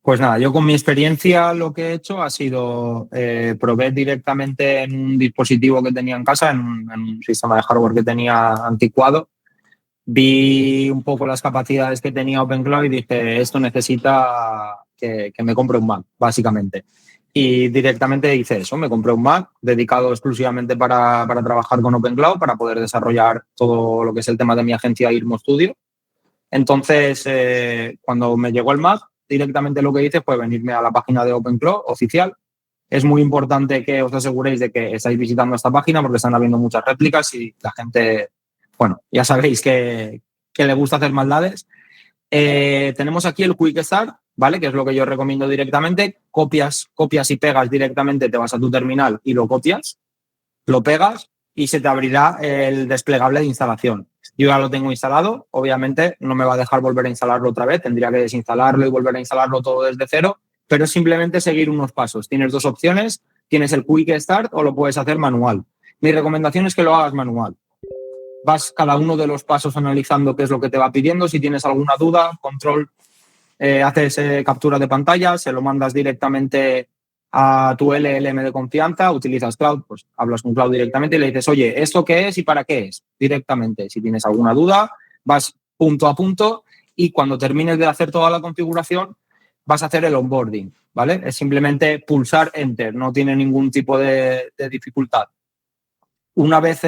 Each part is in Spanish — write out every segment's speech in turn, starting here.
Pues nada, yo con mi experiencia lo que he hecho ha sido probé directamente en un dispositivo que tenía en casa, en un sistema de hardware que tenía anticuado. Vi un poco las capacidades que tenía OpenCloud y dije, esto necesita que me compre un Mac, básicamente. Y directamente hice eso, me compré un Mac dedicado exclusivamente para trabajar con OpenCloud, para poder desarrollar todo lo que es el tema de mi agencia Irmo Studio. Entonces, cuando me llegó el Mac, directamente lo que hice fue venirme a la página de OpenCloud oficial. Es muy importante que os aseguréis de que estáis visitando esta página porque están habiendo muchas réplicas y la gente, bueno, ya sabéis que le gusta hacer maldades. Tenemos aquí el Quick Start, ¿vale? Que es lo que yo recomiendo directamente. Copias y pegas directamente, te vas a tu terminal y lo copias, lo pegas y se te abrirá el desplegable de instalación. Yo ya lo tengo instalado, obviamente no me va a dejar volver a instalarlo otra vez, tendría que desinstalarlo y volver a instalarlo todo desde cero, pero es simplemente seguir unos pasos. Tienes dos opciones, tienes el Quick Start o lo puedes hacer manual. Mi recomendación es que lo hagas manual. Vas cada uno de los pasos analizando qué es lo que te va pidiendo. Si tienes alguna duda, control, haces captura de pantalla, se lo mandas directamente a tu LLM de confianza, utilizas Cloud, pues hablas con Cloud directamente y le dices, oye, ¿esto qué es y para qué es? Directamente. Si tienes alguna duda, vas punto a punto y cuando termines de hacer toda la configuración, vas a hacer el onboarding, ¿vale? Es simplemente pulsar Enter, no tiene ningún tipo de dificultad. Una vez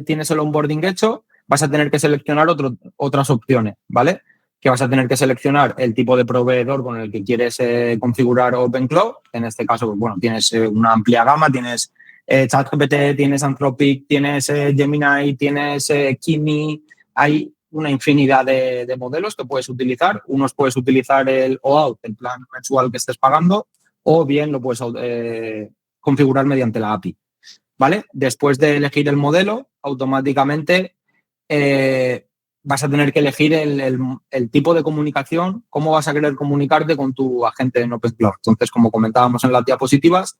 tienes el onboarding hecho, vas a tener que seleccionar otras opciones, ¿vale? Que vas a tener que seleccionar el tipo de proveedor con el que quieres configurar OpenCloud. En este caso, bueno, tienes una amplia gama, tienes ChatGPT, tienes Anthropic, tienes Gemini, tienes Kimi. Hay una infinidad de modelos que puedes utilizar. Unos puedes utilizar el OAuth, el plan mensual que estés pagando, o bien lo puedes configurar mediante la API. ¿Vale? Después de elegir el modelo, automáticamente vas a tener que elegir el tipo de comunicación, cómo vas a querer comunicarte con tu agente en OpenCloud. Entonces, como comentábamos en las diapositivas,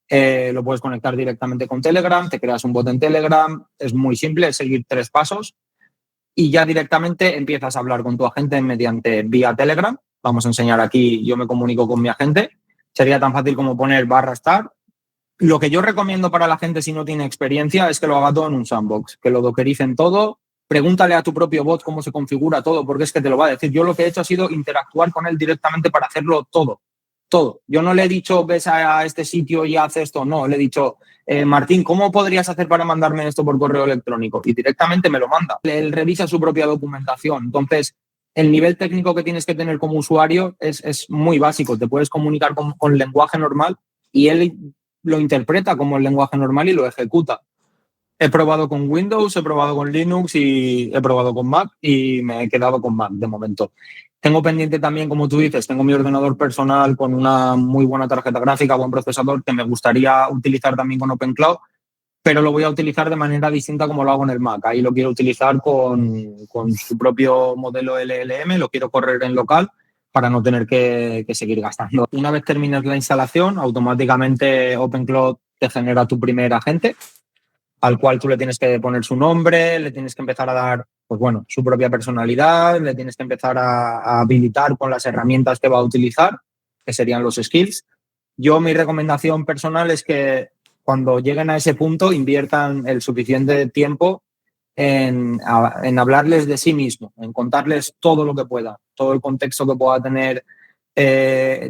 lo puedes conectar directamente con Telegram, te creas un bot en Telegram, es muy simple, es seguir 3 pasos y ya directamente empiezas a hablar con tu agente mediante vía Telegram. Vamos a enseñar aquí, yo me comunico con mi agente. Sería tan fácil como poner /start. Lo que yo recomiendo para la gente si no tiene experiencia es que lo haga todo en un sandbox, que lo dockericen todo. Pregúntale a tu propio bot cómo se configura todo, porque es que te lo va a decir. Yo lo que he hecho ha sido interactuar con él directamente para hacerlo todo. Todo. Yo no le he dicho, ves a este sitio y haz esto. No, le he dicho, Martín, ¿cómo podrías hacer para mandarme esto por correo electrónico? Y directamente me lo manda. Él revisa su propia documentación. Entonces, el nivel técnico que tienes que tener como usuario es muy básico. Te puedes comunicar con lenguaje normal y él lo interpreta como el lenguaje normal y lo ejecuta. He probado con Windows, he probado con Linux y he probado con Mac y me he quedado con Mac de momento. Tengo pendiente también, como tú dices, tengo mi ordenador personal con una muy buena tarjeta gráfica, buen procesador, que me gustaría utilizar también con OpenCloud, pero lo voy a utilizar de manera distinta como lo hago en el Mac. Ahí lo quiero utilizar con su propio modelo LLM, lo quiero correr en local para no tener que seguir gastando. Una vez termines la instalación, automáticamente OpenCloud te genera tu primer agente, al cual tú le tienes que poner su nombre, le tienes que empezar a dar, pues bueno, su propia personalidad, le tienes que empezar a habilitar con las herramientas que va a utilizar, que serían los skills. Yo, mi recomendación personal es que cuando lleguen a ese punto inviertan el suficiente tiempo en hablarles de sí mismo, en contarles todo lo que pueda, todo el contexto que pueda tener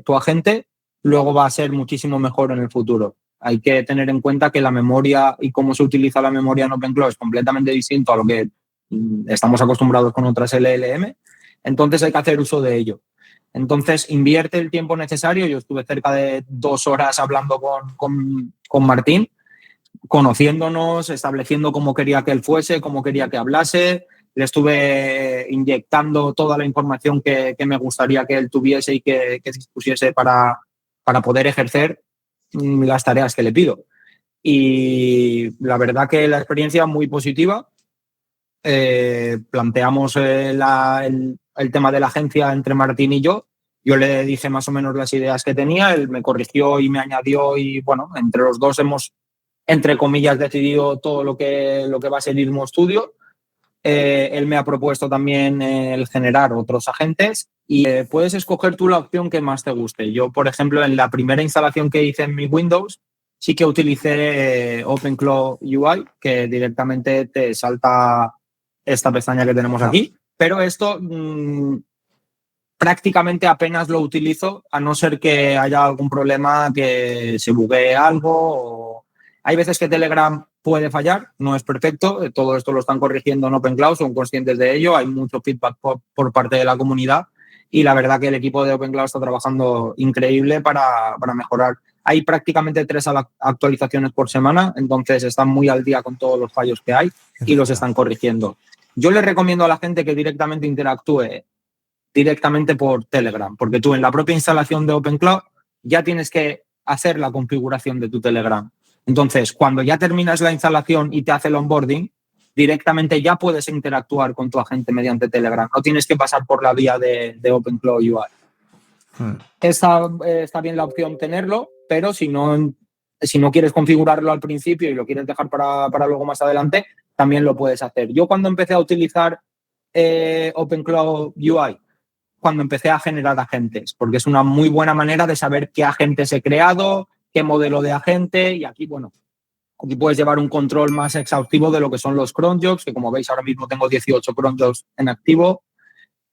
tu agente, luego va a ser muchísimo mejor en el futuro. Hay que tener en cuenta que la memoria y cómo se utiliza la memoria en OpenCloud es completamente distinto a lo que estamos acostumbrados con otras LLM, entonces hay que hacer uso de ello. Entonces, invierte el tiempo necesario. Yo estuve cerca de 2 horas hablando con Martín, conociéndonos, estableciendo cómo quería que él fuese, cómo quería que hablase. Le estuve inyectando toda la información que me gustaría que él tuviese y que dispusiese para poder ejercer las tareas que le pido. Y la verdad que la experiencia muy positiva. Planteamos el tema de la agencia entre Martín y yo. Yo le dije más o menos las ideas que tenía, él me corrigió y me añadió y bueno, entre los dos hemos, entre comillas, decidido todo lo que va a ser Irmo Studio Él me ha propuesto también el generar otros agentes y puedes escoger tú la opción que más te guste. Yo, por ejemplo, en la primera instalación que hice en mi Windows, sí que utilicé OpenClaw UI, que directamente te salta esta pestaña que tenemos aquí. Pero esto prácticamente apenas lo utilizo, a no ser que haya algún problema, que se buguee algo. O... Hay veces que Telegram puede fallar, no es perfecto. Todo esto lo están corrigiendo en OpenClaw, son conscientes de ello. Hay mucho feedback por parte de la comunidad y la verdad que el equipo de OpenClaw está trabajando increíble para mejorar. Hay prácticamente 3 actualizaciones por semana, entonces están muy al día con todos los fallos que hay y los están corrigiendo. Yo les recomiendo a la gente que directamente interactúe directamente por Telegram, porque tú en la propia instalación de OpenClaw ya tienes que hacer la configuración de tu Telegram. Entonces, cuando ya terminas la instalación y te hace el onboarding, directamente ya puedes interactuar con tu agente mediante Telegram. No tienes que pasar por la vía de OpenClaw UI. Está bien la opción tenerlo, pero si no quieres configurarlo al principio y lo quieres dejar para luego más adelante, también lo puedes hacer. Yo cuando empecé a utilizar OpenClaw UI, cuando empecé a generar agentes, porque es una muy buena manera de saber qué agentes he creado, qué modelo de agente, y aquí, bueno, aquí puedes llevar un control más exhaustivo de lo que son los cron jobs, que como veis ahora mismo tengo 18 cron jobs en activo.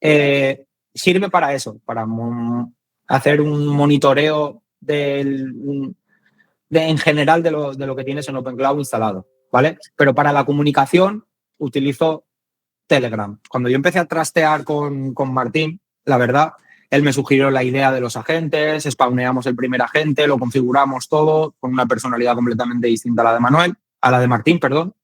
Sirve para eso, para hacer un monitoreo en general de lo que tienes en OpenClaw instalado, ¿vale? Pero para la comunicación utilizo Telegram. Cuando yo empecé a trastear con Martín, la verdad, él me sugirió la idea de los agentes, spawneamos el primer agente, lo configuramos todo con una personalidad completamente distinta a la de Martín, perdón.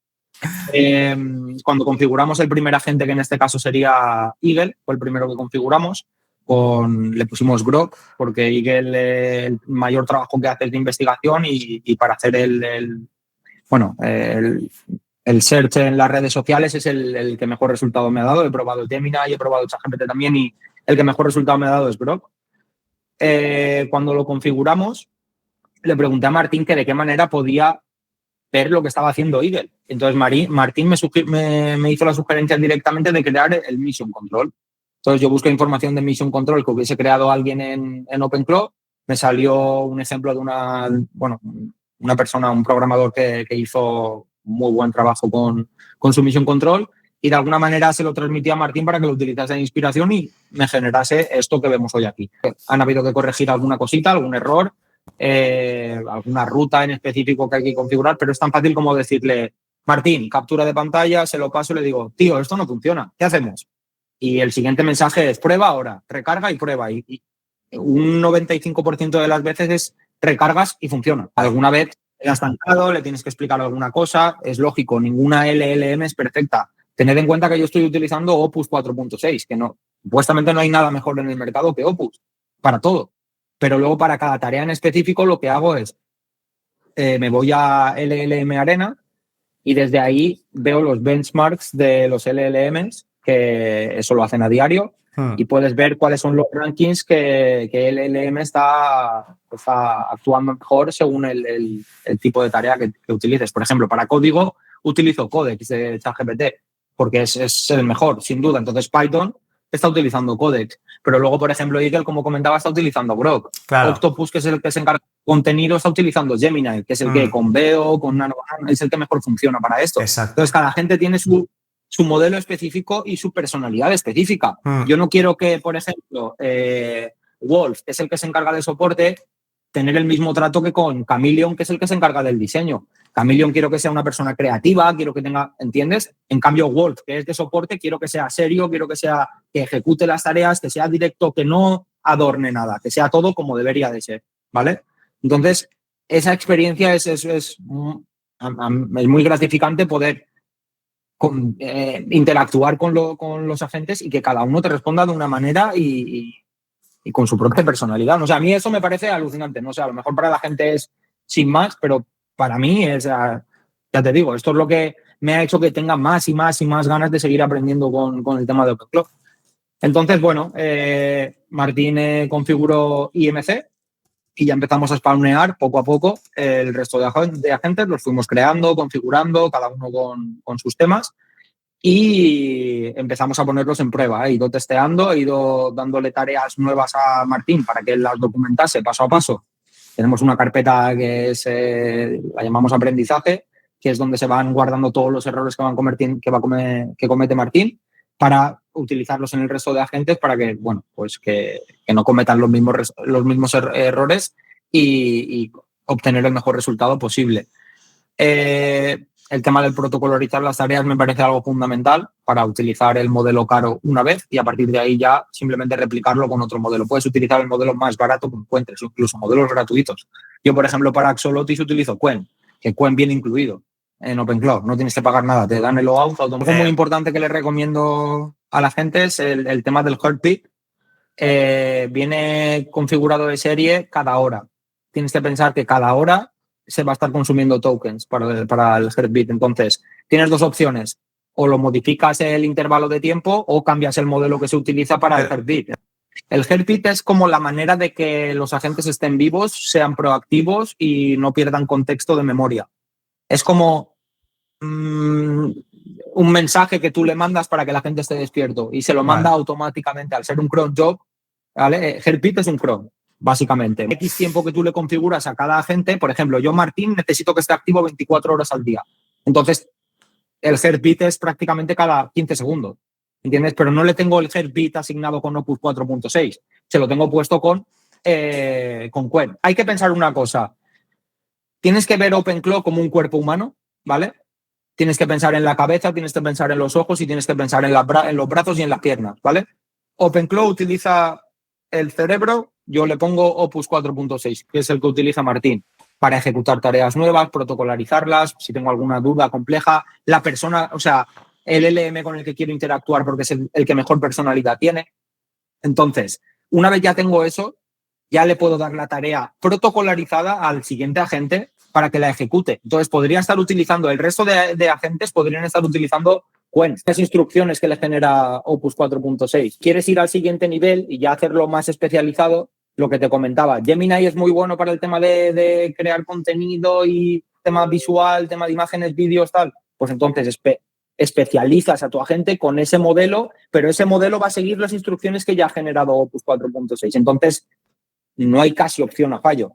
Cuando configuramos el primer agente, que en este caso sería Eagle, fue el primero que configuramos, le pusimos Grok, porque Eagle el mayor trabajo que hace es de investigación y para hacer el search en las redes sociales es el que mejor resultado me ha dado. He probado Gemini y he probado ChatGPT también y el que mejor resultado me ha dado es Grok. Cuando lo configuramos, le pregunté a Martín que de qué manera podía ver lo que estaba haciendo Eagle. Entonces Martín me hizo la sugerencia directamente de crear el Mission Control. Entonces yo busqué información de Mission Control que hubiese creado alguien en OpenClaw. Me salió un ejemplo de una persona, un programador que hizo muy buen trabajo con su Mission Control y de alguna manera se lo transmití a Martín para que lo utilizase de inspiración y me generase esto que vemos hoy aquí. Han habido que corregir alguna cosita, algún error, alguna ruta en específico que hay que configurar, pero es tan fácil como decirle, Martín, captura de pantalla, se lo paso y le digo, tío, esto no funciona, ¿qué hacemos? Y el siguiente mensaje es prueba ahora, recarga y prueba. Y un 95% de las veces es recargas y funciona. Alguna vez te has estancado, le tienes que explicar alguna cosa, es lógico, ninguna LLM es perfecta. Tened en cuenta que yo estoy utilizando Opus 4.6, que no, supuestamente no hay nada mejor en el mercado que Opus, para todo. Pero luego para cada tarea en específico lo que hago es, me voy a LLM Arena y desde ahí veo los benchmarks de los LLMs, que eso lo hacen a diario, y puedes ver cuáles son los rankings que el LLM está actuando mejor según el tipo de tarea que utilices. Por ejemplo, para código utilizo Codex de ChatGPT porque es el mejor, sin duda. Entonces Python está utilizando Codex, pero luego, por ejemplo, Eagle, como comentaba, está utilizando Grok. Claro. Octopus, que es el que se encarga de contenido, está utilizando Gemini, que es el que con Veo, con Nano, es el que mejor funciona para esto. Exacto. Entonces, cada gente tiene su modelo específico y su personalidad específica. Yo no quiero que, por ejemplo, Wolf, que es el que se encarga de soporte, tener el mismo trato que con Chameleon, que es el que se encarga del diseño. Chameleon quiero que sea una persona creativa, quiero que tenga, ¿entiendes? En cambio, Wolf, que es de soporte, quiero que sea serio, quiero que ejecute las tareas, que sea directo, que no adorne nada, que sea todo como debería de ser, ¿vale? Entonces, esa experiencia es muy gratificante poder interactuar con los agentes y que cada uno te responda de una manera y con su propia personalidad. O sea, a mí eso me parece alucinante. No sé, a lo mejor para la gente es sin más, pero para mí es, ya te digo, esto es lo que me ha hecho que tenga más y más y más ganas de seguir aprendiendo con el tema de OpenClaw. Entonces, bueno, Martín configuró IMC y ya empezamos a spawnear poco a poco el resto de agentes. Los fuimos creando, configurando, cada uno con sus temas. y empezamos a ponerlos en prueba. He ido testeando, he ido dándole tareas nuevas a Martín para que él las documentase paso a paso. Tenemos una carpeta que es, la llamamos aprendizaje, que es donde se van guardando todos los errores que comete Martín, para utilizarlos en el resto de agentes para que, bueno, pues que no cometan los mismos errores y obtener el mejor resultado posible. El tema del protocolarizar las tareas me parece algo fundamental para utilizar el modelo caro una vez y a partir de ahí ya simplemente replicarlo con otro modelo. Puedes utilizar el modelo más barato que encuentres, incluso modelos gratuitos. Yo, por ejemplo, para Axolotis utilizo Qwen, que Qwen viene incluido en OpenClaw. No tienes que pagar nada, te dan el OAuth automático. Algo muy importante que le recomiendo a la gente es el tema del heartbeat. Viene configurado de serie cada hora. Tienes que pensar que cada hora se va a estar consumiendo tokens para el heartbeat. Entonces, tienes dos opciones. O lo modificas el intervalo de tiempo o cambias el modelo que se utiliza para el heartbeat. El heartbeat es como la manera de que los agentes estén vivos, sean proactivos y no pierdan contexto de memoria. Es como un mensaje que tú le mandas para que la gente esté despierto y se lo manda automáticamente. Al ser un cron job, ¿vale? Heartbeat es un cron, básicamente. X tiempo que tú le configuras a cada agente, por ejemplo, yo, Martín, necesito que esté activo 24 horas al día. Entonces, el heartbeat es prácticamente cada 15 segundos, ¿entiendes? Pero no le tengo el heartbeat asignado con Opus 4.6, se lo tengo puesto con Qwen. Hay que pensar una cosa. Tienes que ver OpenClaw como un cuerpo humano, ¿vale? Tienes que pensar en la cabeza, tienes que pensar en los ojos y tienes que pensar en los brazos y en las piernas, ¿vale? OpenClaw utiliza el cerebro, yo le pongo Opus 4.6, que es el que utiliza Martín, para ejecutar tareas nuevas, protocolarizarlas, si tengo alguna duda compleja, la persona, o sea, el LM con el que quiero interactuar porque es el que mejor personalidad tiene. Entonces, una vez ya tengo eso, ya le puedo dar la tarea protocolarizada al siguiente agente para que la ejecute. Entonces, podría estar utilizando, el resto de agentes podrían estar utilizando Qwen, las instrucciones que le genera Opus 4.6. ¿Quieres ir al siguiente nivel y ya hacerlo más especializado? Lo que te comentaba, Gemini es muy bueno para el tema de crear contenido y tema visual, tema de imágenes, vídeos, tal. Pues entonces especializas a tu agente con ese modelo, pero ese modelo va a seguir las instrucciones que ya ha generado Opus 4.6. Entonces, no hay casi opción a fallo.